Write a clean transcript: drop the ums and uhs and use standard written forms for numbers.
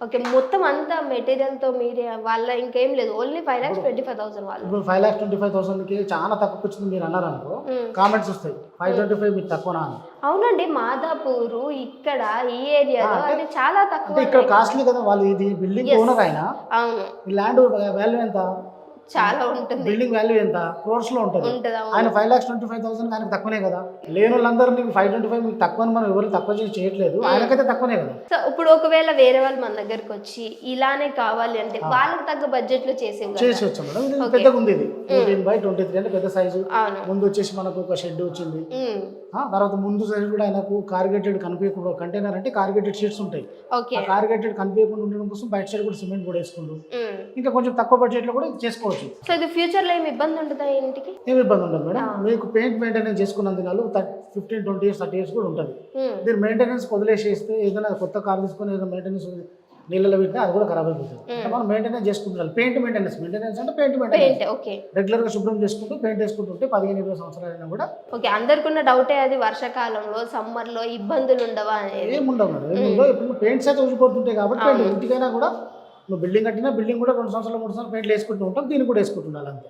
Okay. మొత్తం అంతా మెటీరియల్‌తో మీరే వాళ్ళ ఇంకేం లేదు. ఓన్లీ 5,25,000 వాళ్ళు. ఇప్పుడు 5,25,000కి చాలా తక్కువకి వచ్చింది మీరు అన్నారనుకో, కామెంట్స్ వస్తాయి 525 మీకు తక్కువనా అని. అవునండి. మాదాపూరు ఇక్కడ ఈ ఏరియాలో అది చాలా తక్కువ. అంటే ఇక్కడ కాస్ట్లీ కదా, వాళ్ళు ఇది బిల్డింగ్ ఓనర్ అయినా అవును. ఈ ల్యాండ్ వాల్యూ ఎంత, చాలా ఉంటుంది. బిల్డింగ్ వాల్యూ ఎంత, క్రోర్స్ లో ఉంటుంది. అవును. ఆయన 5,25,000 ఆయనకు తక్కువనే కదా. లేని వాళ్ళందరూ మీకు 525 మీకు తక్కువ అని మనం ఎవరు తక్కువ చేసి చేయట్లేదు, ఆయనకైతే తక్కువనే కదా. సో ఇప్పుడు ఒకవేళ వేరే వాళ్ళు మన దగ్గరకు వచ్చి ఇలానే కావాలి అంటే వాళ్ళకి తగ్గ బడ్జెట్ లో చేసేవచ్చు మేడం. ఇది పెద్దగా ఉంది, ఇది 14/23 అంటే పెద్ద సైజు. ముందు వచ్చేసి మనకు ఒక షెడ్ వచ్చింది, తర్వాత ముందు సైడ్ కూడా ఆయనకు కార్గేటెడ్ కనిపించకుండా, కంటైనర్ అంటే కార్గేటెడ్ షీట్స్ ఉంటాయి, కార్గేటెడ్ కనిపించకుండా ఉండడం కోసం బయట సైడ్ కూడా సిమెంట్ కూడా వేసుకుంటూ ఇంకా కొంచెం తక్కువ బడ్జెట్ లో కూడా చేసుకోవచ్చు. సో ఇది ఫ్యూచర్ లో ఏమి ఇబ్బంది ఉంటుందా ఇంటికి? ఏమి ఇబ్బంది ఉండదు మేడం. మీకు పెయింట్ మెయింటెనెన్స్ చేసుకున్నందుకు 15, 20 years 30 years కూడా ఉంటుంది. దీని మెయింటెనెన్స్ వదిలేసేస్తే ఏదైనా కొత్త కార్ తీసుకొని ఏదైనా మెయింటెనెన్స్ నీళ్ళలో పెట్టినా అది కూడా ఖరాబ్ అయిపోతుంది. మనం మెయింటెనెన్స్ చేసుకుంటాం. పెయింట్ మెయింటెనెన్స్ అంటే పెయింట్ మెయింటెనెన్స్ రెగ్యులర్ గా శుభ్రం చేసుకుంటూ పెయింట్ వేసుకుంటుంటే 15-20 సంవత్సరాలైనా కూడా ఓకే. అందరికున్న డౌటే అది, వర్షాకాలంలో సమ్మర్ లో ఇబ్బందులు ఉండవా అనేది. ఏముండవు మేడం. ఏముండవు. ఇప్పుడు పెయింట్స్ అయితే ఊసిపోతుంటాయి కాబట్టి పెయింట్ ఇంటికైనా కూడా నువ్వు బిల్డింగ్ కట్టినా బిల్డింగ్ కూడా 2 సంవత్సరాలు 3 సంవత్సరాలు పెయింట్లు వేసుకుంటూ ఉంటాం, దీన్ని కూడా వేసుకుంటుండాలి అంతే.